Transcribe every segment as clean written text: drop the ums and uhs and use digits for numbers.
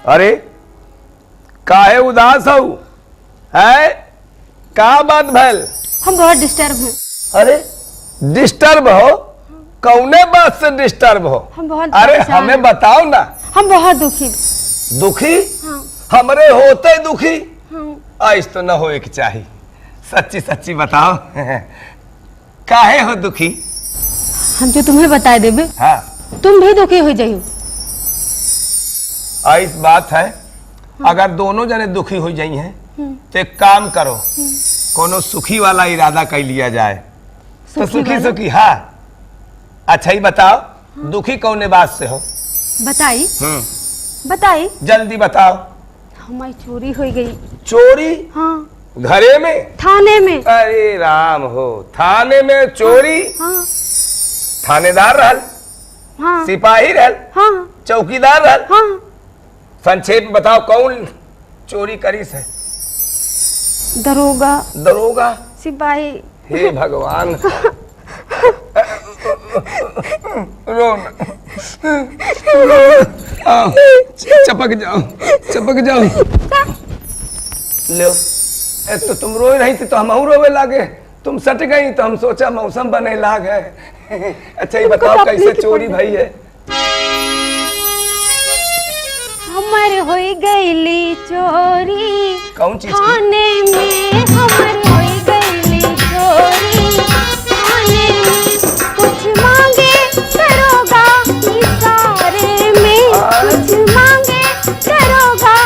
अरे काहे उदास हो? है का बात भैल? हम बहुत डिस्टर्ब हैं। अरे डिस्टर्ब हो? कौने बात से डिस्टर्ब हो? हम बहुत अरे हमें बताओ ना। हम बहुत दुखी। दुखी? हाँ। हमरे होते दुखी? हाँ। ऐस तो न होए के चाहिए। सच्ची सच्ची बताओ काहे हो दुखी? हम जो तुम्हें बताए देबे, हाँ तुम भी दुखी हो जाइयो। ऐस बात है। अगर दोनों जने दुखी हो जाई हैं तो एक काम करो, कोनो सुखी वाला इरादा कर लिया जाए। तो सुखी सुखी। हाँ अच्छा ही बताओ, दुखी कौने बात से हो? बताई बताई जल्दी बताओ। हमारी चोरी हो गई। चोरी? हाँ। घरे में? थाने में। अरे राम हो, थाने में चोरी? हाँ। थानेदार रहल? हाँ। सिपाही रहल? हाँ। चौकीदार रहल? हाँ। संक्षेप में बताओ कौन चोरी करी से? दरोगा। दरोगा? सिपाही। हे भगवान चपक जाओ चपक जाओ। लो तो तुम रोए रही थी तो हम रोवे लागे, तुम सट गई तो हम सोचा मौसम बने लाग है। अच्छा ये बताओ कैसे चोरी भई है? हमारे हो गईली चोरी। कौन चीज? थाने में हमारे हो गईली चोरी। थाने में कुछ मांगे दरोगा इशारे में। कुछ मांगे दरोगा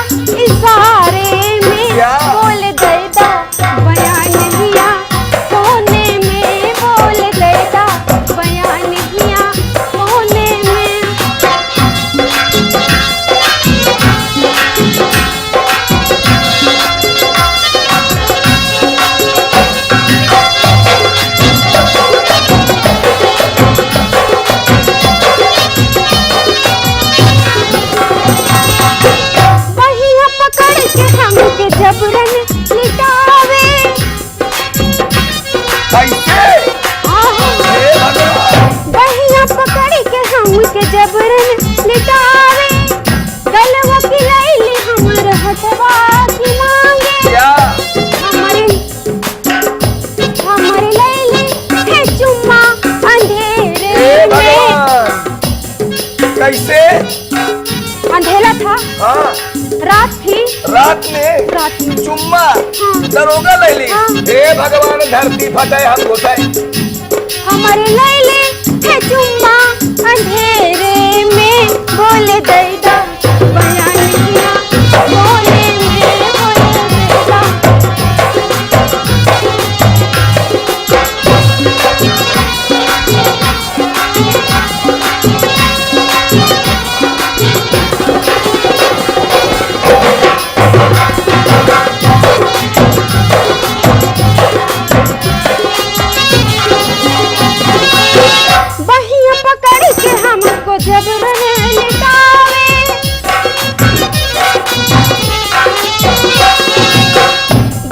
इशारे में। क्या? बोल देता बयान दिया कोने में। बोल देता बयान दिया कोने में। बहिया पकड़ के हमके जबरन लिटावे। कैसे? हे भगवान। बहिया पकड़ के हमके जबरन लिटावे। गलवा की लैली हमर हथवा की मांगे। क्या? हमारे लैली है चुम्मा अंधेरे हे में। भगवान कैसे? अंधेरा था। हाँ रात थी। रात में चुम्मा दरोगा ले ली। हे भगवान धरती फटे हम घुटे। हमारे लैले है चुम्मा अंधेरे में। बोले दैदा बयान किया बोले में। बोले दैदा बहिया पकड़ के हमको जबरन लिटावे।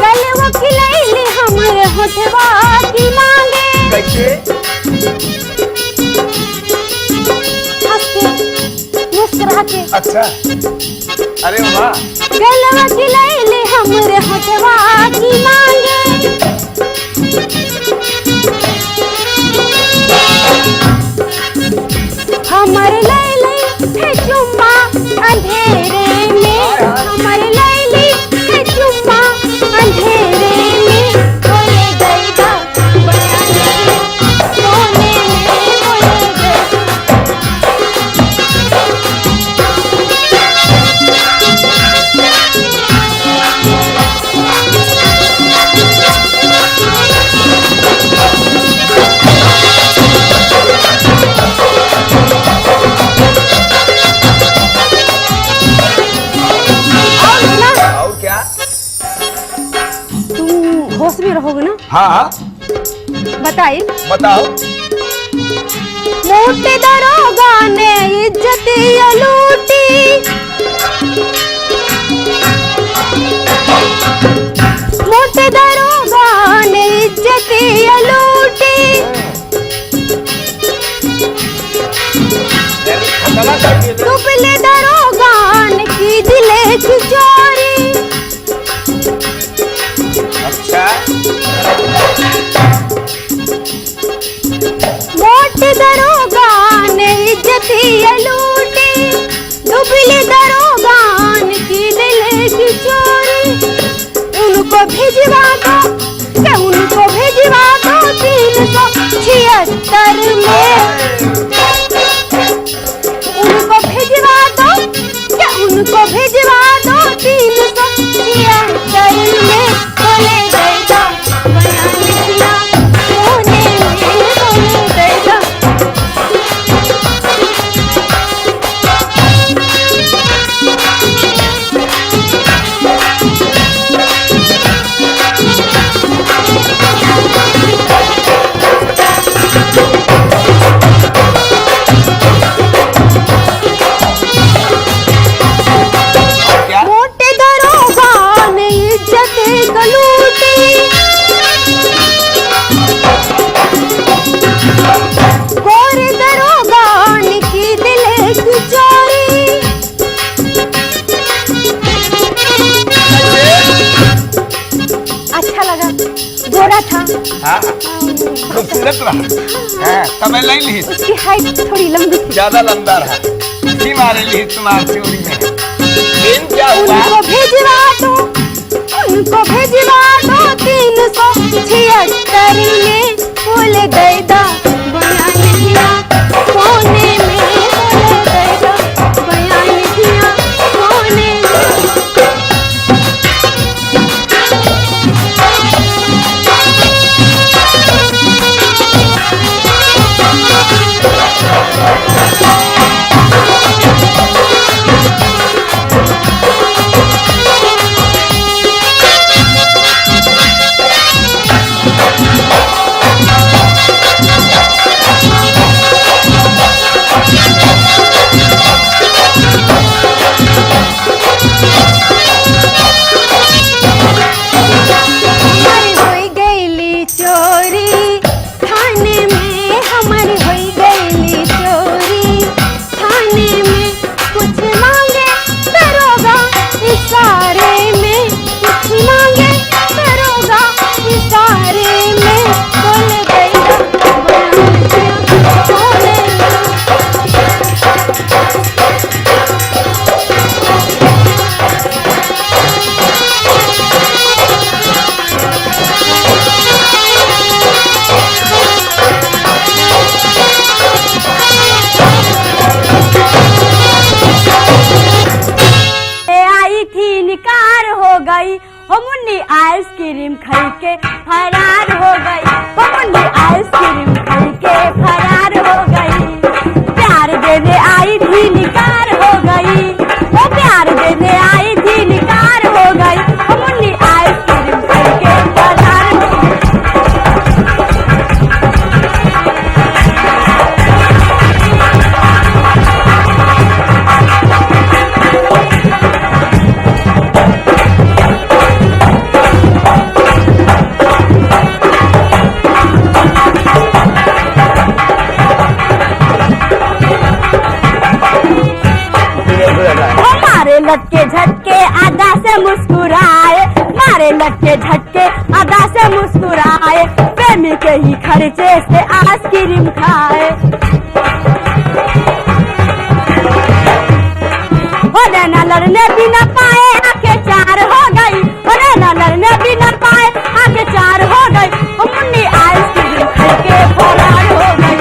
गलवा की लैली हमरे होठवा की मांगे। कैसे? हंस के मुस्कुरा के। अच्छा अरे वाह। गलवा की लैली हमरे होठवा की मांगे। हमारे लैली है चुम्मा अंधेरे में। हमारे लैली है चुम्मा अंधेरे में। बोले दैदा बयान किया कोने में। बोले दैदा और क्या? तुम होश में रहोगे ना? हाँ बताइए। बताओ। मोटे दरोगा ने इज्जत लूटी। मोटे दरोगा ने इज्जत लूटी। दुबले दरोगा की दिल दरोगा ने इज्जतिया लूटी, दुबले दरोगा ने की दिल की चोरी। उनको भिजवा दो, क्या उनको भिजवा दो 376 में। उनको भिजवा दो, क्या उनको भिजवा दो 376 में। बोले देगा बयान किया कोने में, बोले देगा। खूबसूरत रहा, तब लाई ली। उसकी हाइट थोड़ी लंबी थी, ज्यादा लंबा रहा, इसी मारे ली तुम्हारी चोरी में। लेकिन क्या हुआ? उनको भिजवा दो, उनको भिजवा दो 376 में। बोले गैदा बयान किया कोने में, बोले गैदा बयान किया कोने में। आइसक्रीम खाई के फरार हो गई, मुन्नी आइसक्रीम खाई के फरार हो गई। प्यार देने आई थी निकार हो गई, वो प्यार देने आई थी निकार हो गई। मुन्नी आइसक्रीम खाई के फरार हो गई। लटके झटके आधा से मुस्कुराए, मारे लटके झटके आधा से मुस्कुराए। प्रेमी के ही खर्चे से आइसक्रीम खाए। नैना लड़ने भी न पाए आंखें चार हो गई, नैना लड़ने भी न पाए आंखें चार हो गई। मुन्नी आइसक्रीम खा के फरार हो गई।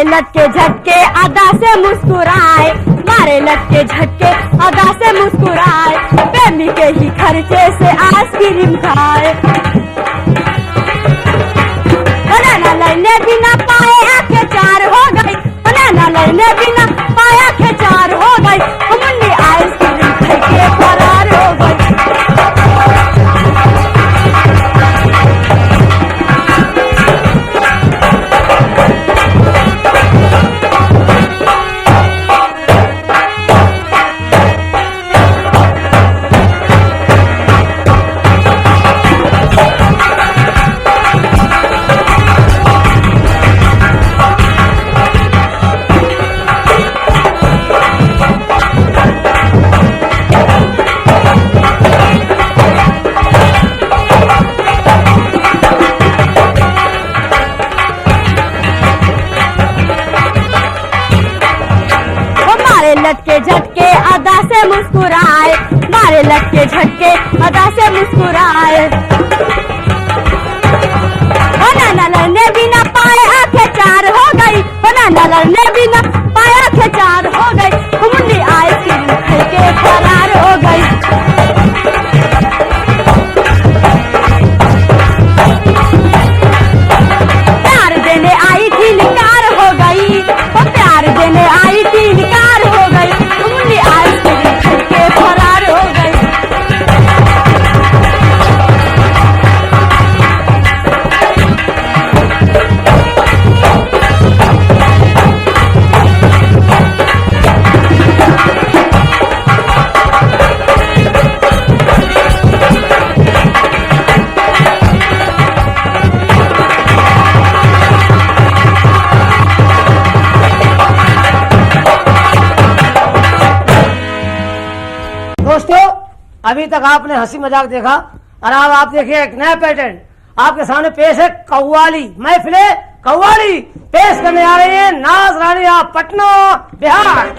लटके झटके अदा से मुस्कुराए, मारे लटके झटके अदा से मुस्कुराए। प्रेमी के ही खर्चे से आइसक्रीम खाए। नैना लड़ने भी न पाए आंखें चार हो गई, नैना लड़ने भी न पाए आंखें चार हो गई। मुन्नी आइसक्रीम खा के फरार हो गई। लटके झटके अदा से मुस्कुराए, मारे लटके झटके अदा से मुस्कुराए। नाना लड़ने बिना पाए आंखें चार हो गई, नाना लड़ने बिना पाए आंखें चार हो गई, मुन्नी आइसक्रीम खा के फरार हो गई। प्यार देने आई थी निकार हो गई, वो प्यार देने आई थी निकार हो गई, मुन्नी आइसक्रीम खा के फरार हो गई। दोस्तों, अभी तक आपने हंसी मजाक देखा और अब आप देखिए एक नया पैटर्न आपके सामने पेश है। कव्वाली महफिले कव्वाली पेश करने आ रही है नाज रानिया पटना बिहार।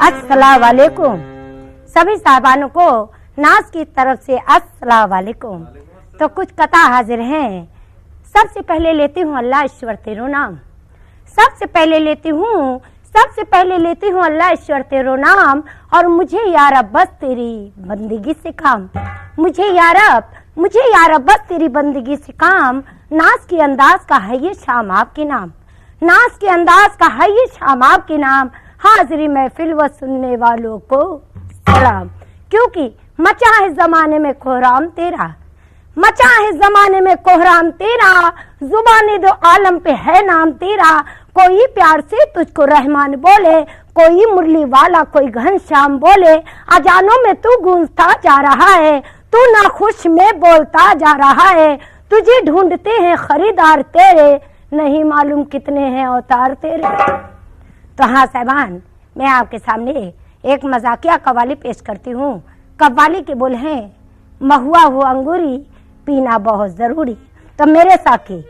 अस्सलाम वालेकुम। सभी साहबानों को नाज की तरफ से अस्सलाम वालेकुम। तो कुछ कथा हाजिर हैं। सबसे पहले लेती हूँ अल्लाह ईश्वर तेरो नाम, सबसे पहले लेती हूँ अल्लाह ईश्वर तेरो नाम। और मुझे या रब बस तेरी बंदगी से काम, मुझे या रब बस तेरी बंदगी से काम। नाज के अंदाज का है ये शाम आपके नाम, नाज के अंदाज का है ये शाम आपके नाम। हाजिरी महफिल व सुनने वालों को सलाम। क्योंकि मचा है जमाने में कोहराम तेरा, मचा है जमाने में कोहराम तेरा। जुबाने दो आलम पे है नाम तेरा। कोई प्यार से तुझको रहमान बोले, कोई मुरली वाला कोई घनश्याम बोले। अजानों में तू गूंजता जा रहा है, तू नाखुश में बोलता जा रहा है। तुझे ढूंढते हैं खरीदार तेरे, नहीं मालूम कितने हैं अवतार तेरे। तो हाँ साहबान, मैं आपके सामने एक मजाकिया कव्वाली पेश करती हूँ। कव्वाली के बोल हैं, महुआ हो अंगूरी पीना बहुत जरूरी। तो मेरे साकी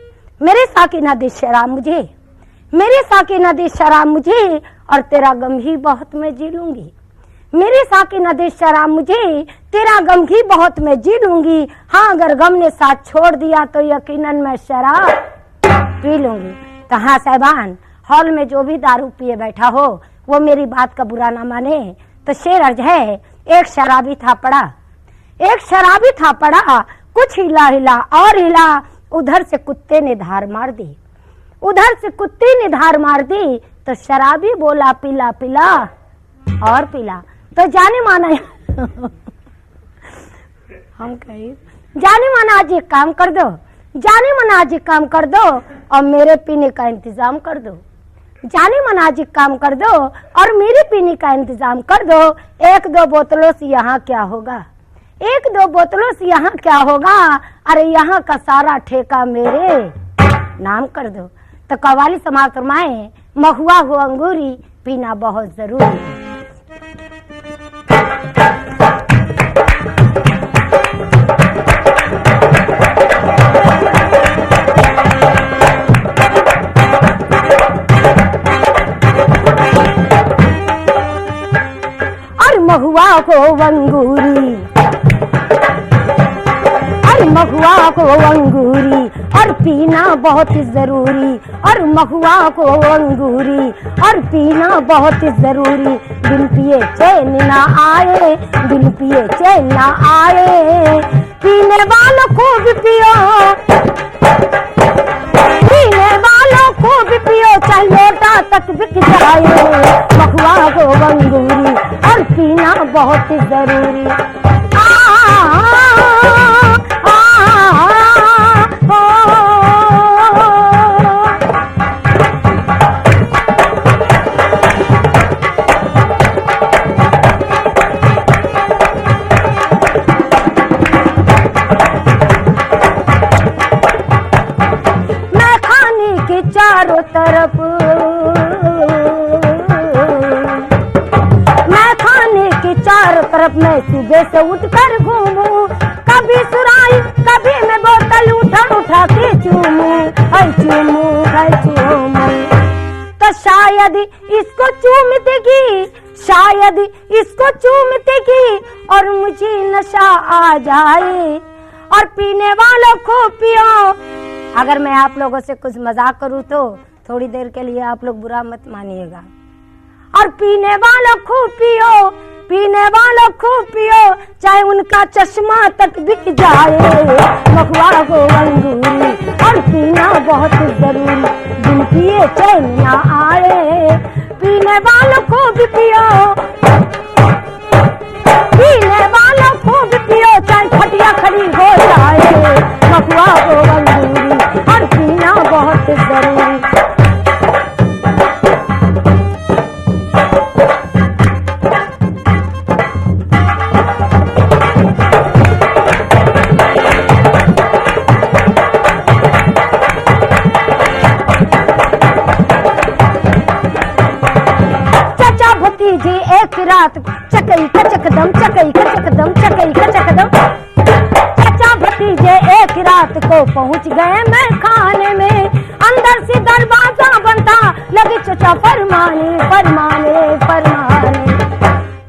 ना दे शराब मुझे, मेरे साकी ना दे शराब मुझे, और तेरा गम ही बहुत मैं जी लूंगी। मेरे साकी ना दे शराब मुझे, तेरा गम ही बहुत मैं जी लूंगी। हाँ अगर गम ने साथ छोड़ दिया तो यकीनन मैं शराब पी लूंगी। तो हाँ साहबान, हॉल में जो भी दारू पिए बैठा हो वो मेरी बात का बुरा ना माने। तो शेर अर्ज है, एक शराबी था पड़ा, कुछ हिला हिला और हिला। उधर से कुत्ते ने धार मार दी, उधर से कुत्ते ने धार मार दी। तो शराबी बोला पिला पिला और पिला। तो जाने माना हम कहीं जाने माना आज एक काम कर दो, जाने माना आज एक काम कर दो और मेरे पीने का इंतजाम कर दो। जाने माना आज एक काम कर दो और मेरे पीने का इंतजाम कर दो। एक दो बोतलों से यहाँ क्या होगा, एक दो बोतलों से यहाँ क्या होगा। अरे यहाँ का सारा ठेका मेरे नाम कर दो। तो कव्वाली समाप्त फरमाए, महुआ हो अंगूरी पीना बहुत जरूरी है। को अंगूरी और महुआ को अंगूरी और पीना बहुत जरूरी और महुआ को अंगूरी और पीना बहुत जरूरी बिन पिए चैन ना आए बिन पिए चैन ना आए पीने वालों को भी पियो पीने वालों को भी पियो चाहे लोटा तक बिक जाए महुआ को अंगूरी और पीना बहुत जरूरी चारों तरफ मैं खाने के चारों तरफ मैं सुबह से उठकर घूमूं कभी सुराई कभी मैं बोतल उठा के चूमूं तो शायद इसको चूमतेगी और मुझे नशा आ जाए और पीने वालों को पियो। अगर मैं आप लोगों से कुछ मजाक करूं तो थोड़ी देर के लिए आप लोग बुरा मत मानिएगा। और पीने वालों को पियो चाहे उनका चश्मा तक बिक जाए महुआ को अंगूरी और पीना बहुत जरूरी बिन पिए चैन ना आए पीने वालों को भी पियो पीने वालों को भी पियो चाहे खटिया खड़ी हो जाए महुआ को अंगूरी और पीना बहुत जरूरी। चाचा भतीजी एक रात चकई का चकदम चाचा भतीजे एक रात को पहुंच गए मैं खाने में अंदर से दरवाजा बनता लगे चचा फरमाने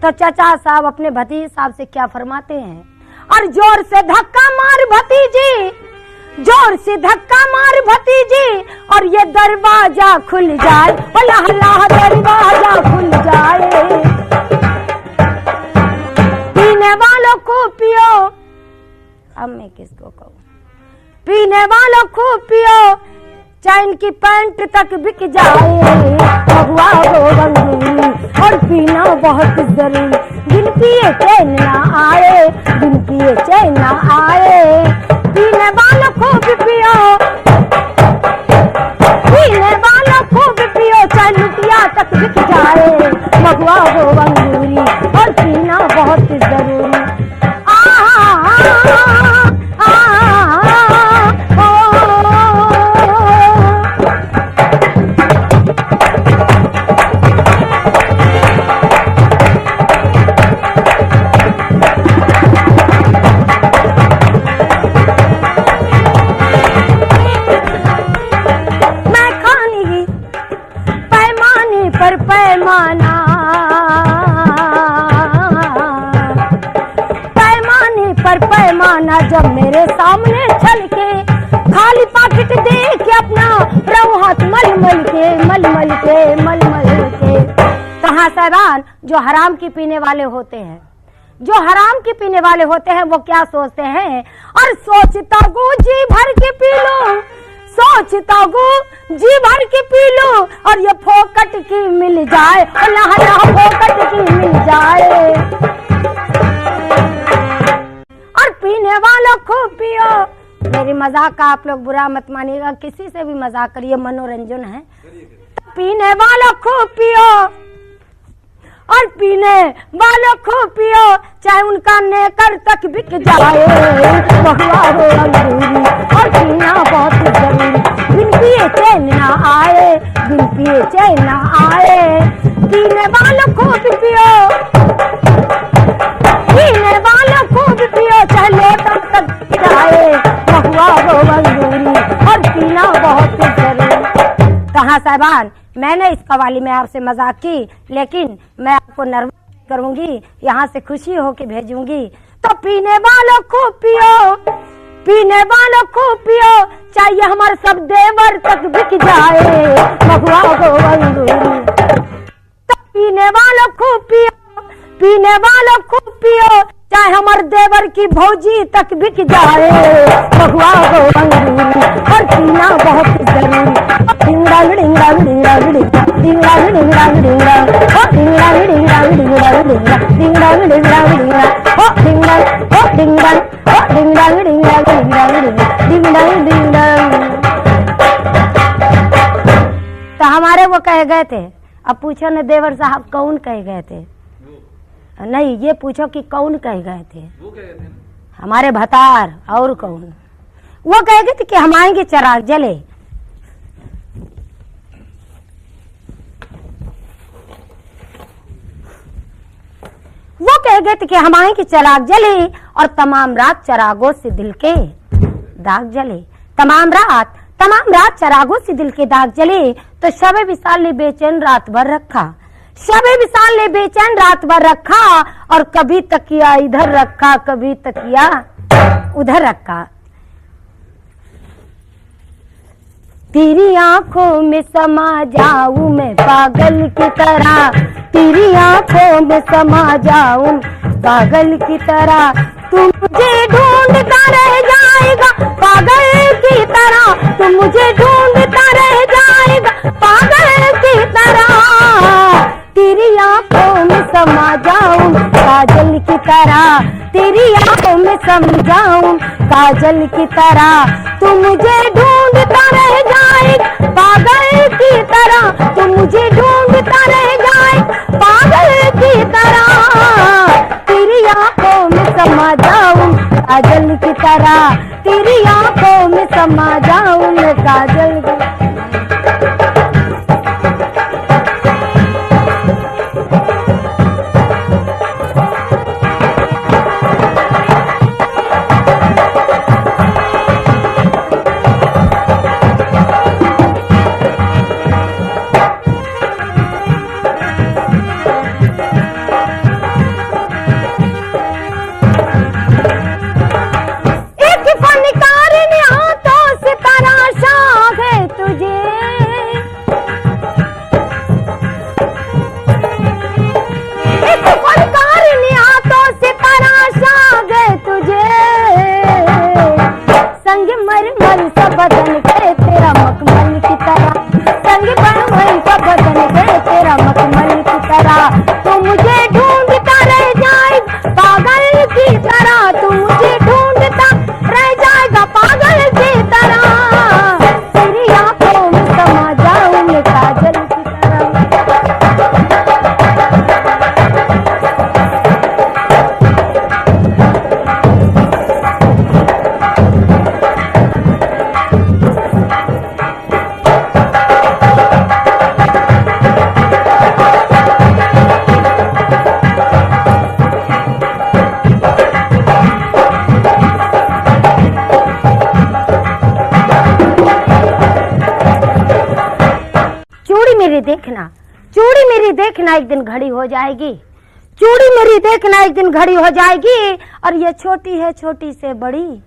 तो चचा साहब अपने भतीजे साहब से क्या फरमाते हैं और जोर से धक्का मार भतीजी और ये दरवाजा खुल जाए अल्लाह दरवाजा खुल जाए पीने वालों को पियो। अब मैं किसको कहूँ पीने वालों को पियो चाहे इनकी पैंट तक बिक जाए महुआ को अंगूरी और पीना बहुत जरूरी बिन पिए चैन ना आए पीने वालों को भी पियो चाहे लुटिया तक बिक जाए महुआ को अंगूरी और पीना बहुत जरूरी। पैमाना जब मेरे सामने छल के खाली पाकिट देख के अपना रहूं हाथ मल के कहाँ साहबान जो हराम की पीने वाले होते हैं वो क्या सोचते हैं और सोचता गो जी भर के पी लो और ये फोकट की मिल जाए फोकट की मिल जाए और पीने वालों को पियो। मेरी मजाक का आप लोग बुरा मत मानिएगा, किसी से भी मजाक करिए, मनोरंजन है। पीने वालों को पियो और पीने वालों को पियो चाहे उनका नेकर तक बिक जाए महुआ हो अंगूरी और पीना बहुत जरूरी बिन पिए चैन ना आए पीने वालों को भी पियो चाहे लोटा तक जाए महुआ हो अंगूरी और पीना बहुत जरूरी। कहाँ साहबान, मैंने इस कवाली में आपसे मजाक की, लेकिन मैं आपको नर्वस करूंगी, यहाँ से खुशी होके भेजूंगी। तो पीने वालों खूब पियो, पीने वालों खूब पियो, चाहिए हमारे सब देवर तक बिक जाए महुआ गो अंगूरी। तो पीने वालों खूब पियो, पीने वालों खूब पियो, चाहे हमारे देवर की भौजी तक बिक जाए महुआ गो अंगूरी। और पीना बहुत जरूरी। डिंगड़ा डिंगड़ा डिंगड़ा डिंगड़ा डिंगड़ा डिंगड़ा डिंगड़ा ओ डिंगड़ा डिंगड़ा डिंगड़ा डिंगड़ा डिंगड़ा डिंगड़ा डिंगड़ा ओ डिंगड़ा ओ डिंगड़ा ओ डिंगड़ा डिंगड़ा डिंगड़ा डिंगड़ा डिंगड़ा। तो हमारे वो कह गए थे। अब पूछो न देवर साहब कौन कह गए थे? नहीं, ये पूछो कि कौन कह गए थे? वो कह गए थे हमारे भतार। और कौन? वो कह गए थे कि हम आएंगे चिराग जले। वो कह गए थे कि हम आएंगे चिराग जले और तमाम रात चरागों से दिल के दाग जले। तमाम रात चरागों से दिल के दाग जले। तो शबे विशाल ने बेचैन रात भर रखा, शबे विशाल ने बेचैन रात भर रखा, और कभी तकिया इधर रखा, कभी तकिया उधर रखा। तेरी आंखों में समा जाऊं मैं पागल की तरह, तेरी आंखों में समा जाऊं पागल की तरह। तू मुझे ढूंढता रह जाएगा पागल की तरह, तू मुझे ढूंढता रह जाएगा पागल की तरह। तेरी आंखों में समा जाऊं काजल की तरह, तेरी आंखों में सम जाऊं काजल की तरह। तू मुझे ढूंढता रह जाएगा पागल की तरह, तू मुझे ढूंढता रह जाए पागल की तरह। तेरी आंखों में समा जाऊं काजल की तरह, तेरी आंखों में समा जाऊं काजल की। चूड़ी मेरी देखना एक दिन घड़ी हो जाएगी, चूड़ी मेरी देखना एक दिन घड़ी हो जाएगी। और ये छोटी है छोटी से बड़ी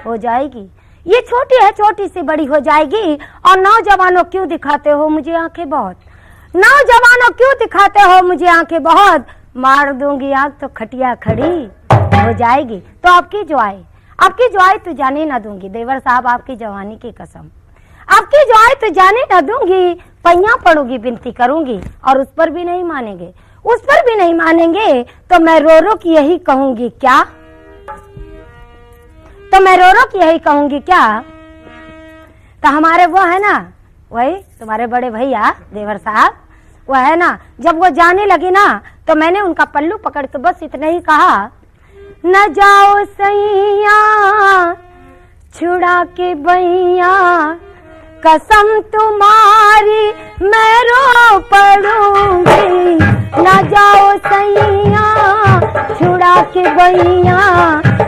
हो जाएगी, ये छोटी है छोटी से बड़ी हो जाएगी। और नौजवानों क्यों दिखाते हो मुझे आंखें बहुत, नौजवानों क्यों दिखाते हो मुझे आंखें बहुत। मार दूंगी आंख तो खटिया खड़ी हो जाएगी। तो आपकी जो आए तो जाने ना दूंगी देवर साहब, आपकी जवानी की कसम, आपकी जो आए तो जाने ना दूंगी। पैया पड़ूंगी, विनती करूंगी और उस पर भी नहीं मानेंगे, उस पर भी नहीं मानेंगे। तो मैं रो रो की यही कहूंगी क्या, तो मैं रो रो की यही कहूंगी क्या। तो हमारे वो है ना, वही तुम्हारे बड़े भैया देवर साहब, वो है ना, जब वो जाने लगी ना तो मैंने उनका पल्लू पकड़ के बस इतना ही कहा, न जाओ सैया छुड़ा के बैया, कसम तुम्हारी मैं रो पड़ूंगी। न जाओ सैया छुड़ा के बैया,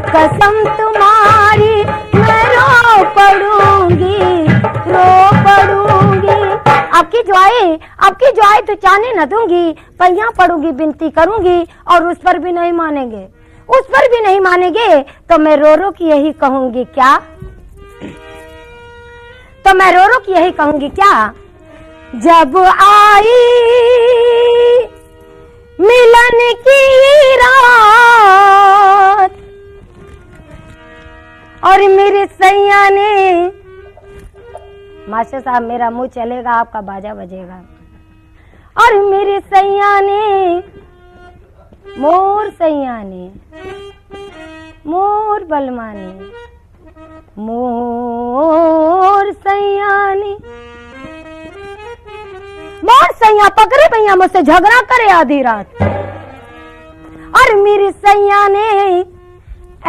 कसम तुम्हारी मैं रो पड़ूंगी, रो पड़ूंगी। आपकी जो आए अब की जो आए तो जाने न दूंगी, पैया पड़ूंगी, विनती करूंगी और उस पर भी नहीं मानेंगे, उस पर भी नहीं मानेंगे तो मैं रो रो की यही कहूंगी क्या, तो मैं रो रो की यही कहूंगी क्या, जब आई मिलन की रात और मेरे सैया ने, मास्टर साहब मेरा मुंह चलेगा आपका बाजा बजेगा, और मेरे सैया ने, मोर सैया ने, मोर बलमा ने, मोर सैया ने, मोर सैया पकड़े भैया मुझसे झगड़ा करे आधी रात, और मेरे सैया ने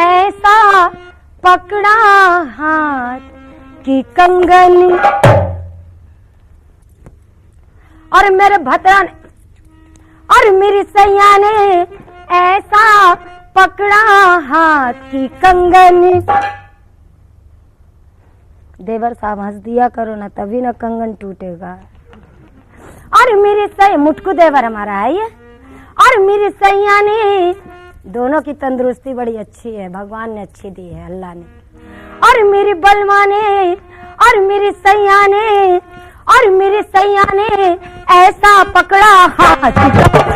ऐसा पकड़ा हाथ की कंगन, और मेरे भतरा ने, और मेरी सैया ने ऐसा पकड़ा हाथ की कंगन। देवर साहब हंस दिया करो ना, तभी ना कंगन टूटेगा। और मेरे सैया, मुटकू देवर हमारा है ये, और मेरी सैया ने, दोनों की तंदुरुस्ती बड़ी अच्छी है, भगवान ने अच्छी दी है, अल्लाह ने, और मेरी बलमा ने, और मेरी सैया ने, और मेरे सैया ने ऐसा पकड़ा हाथ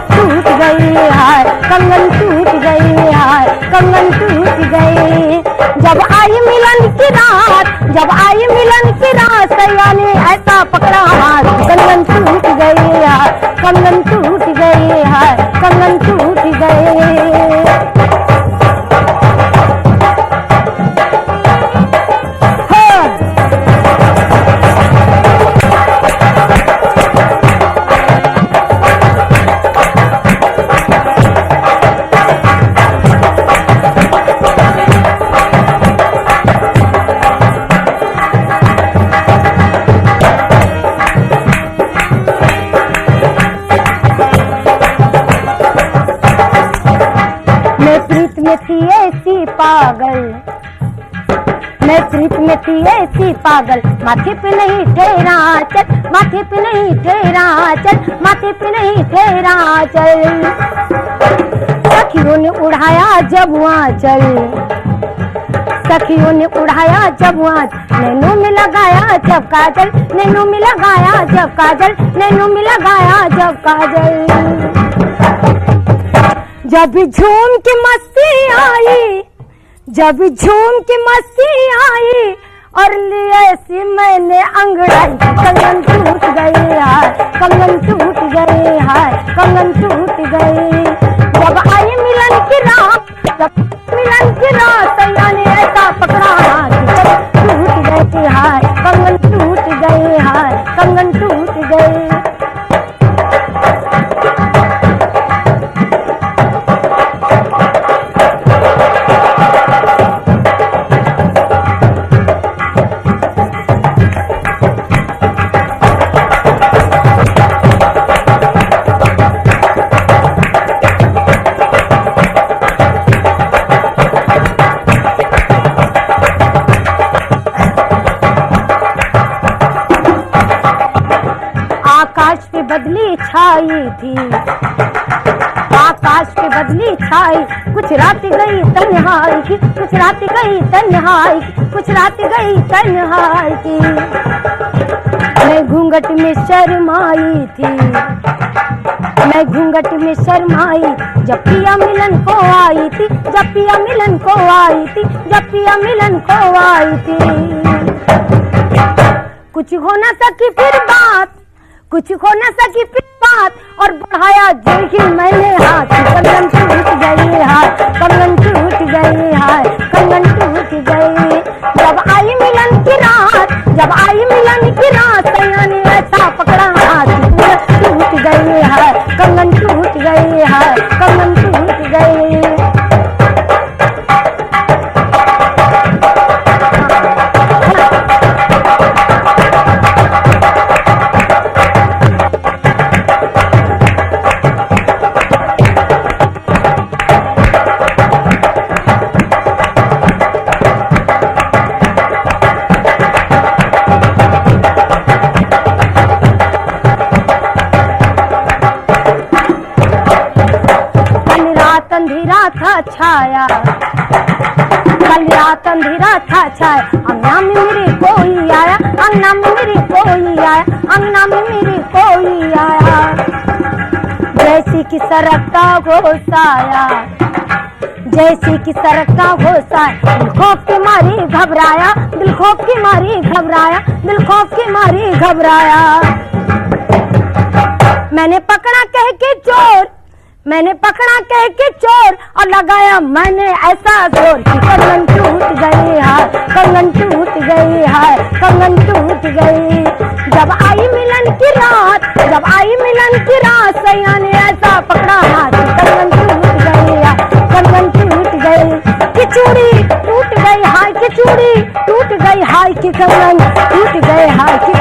टूट गई है, कंगन टूट गई है, कंगन टूट गई। जब आई मिलन की रात, जब आई मिलन की रात, सैया ने ऐसा पकड़ा हाथ, कंगन टूट गई है, कंगन टूट गई है, कंगन टूट गई। पागल, मैं प्रीत में थी ऐसी पागल, माथे पे नहीं ठहरा चल, माथे पे नहीं ठहरा चल, माथे पे नहीं ठहरा चल। सखियों ने उड़ाया जब वहाँ चल, सखियों ने उड़ाया जब वहाँ, नैनों में लगाया जब काजल, नैनों में लगाया जब काजल, नैनों में लगाया जब काजल। जब झूम के मस्ती आई, जब झूम के मस्ती आई, और लिए सी मैंने अंगड़ाई, कंगन टूट गई है, कंगन टूट गई है, कंगन टूट गई। जब आई मिलन की रात, जब मिलन की रात, सैया ने ऐसा पकड़ा हाथ, टूट गई है, कंगन टूट गई है, कंगन टूट गई। बदली छाई थी, आकाश पे बदली छाई, कुछ रात गई तन्हाई की, कुछ रात गई तन्हाई की, कुछ रात गई तन्हाई की। मैं घूंघट में शर्माई थी, मैं घूंघट में शर्माई, जब पिया मिलन को आई थी, जब पिया मिलन को आई थी, जब पिया मिलन को आई थी। कुछ हो न सकी फिर बात, कुछ हो न सकी फिर बात, और बढ़ाया जो ही मैंने हाथ, कंगन टूट गई है, कंगन टूट गई है, कंगन टूट गई। जब आई मिलन की रात, जब आई मिलन की रात, सैया ने ऐसा पकड़ा हाथ, टूट गई है, कंगन टूट गई है, कंगन टूट गई। था छाया, कल रात अंधेरा था छाया, अंगना में मेरे कोई आया, अंगना में मेरे कोई आया, अंगना में मेरे कोई आया। जैसी कि सड़क का घोषाया, जैसी कि सड़क का घोषाया, दिल खौफ के मारे घबराया, दिल खौफ के मारे घबराया, दिल खौफ के मारे घबराया। मैंने पकड़ा कह के चोर, मैंने पकड़ा कह के चोर, और लगाया मैंने ऐसा जोर कि कंगन टूट गई है, कंगन टूट गई है, कंगन टूट गई। जब आई मिलन की रात, जब आई मिलन की रात, सैया ने ऐसा पकड़ा हाथ, कंगन टूट गई है, कंगन टूट गई। कि चूड़ी टूट गई हाय, कि चूड़ी टूट गई हाय, कि कंगन टूट गए हाय, कि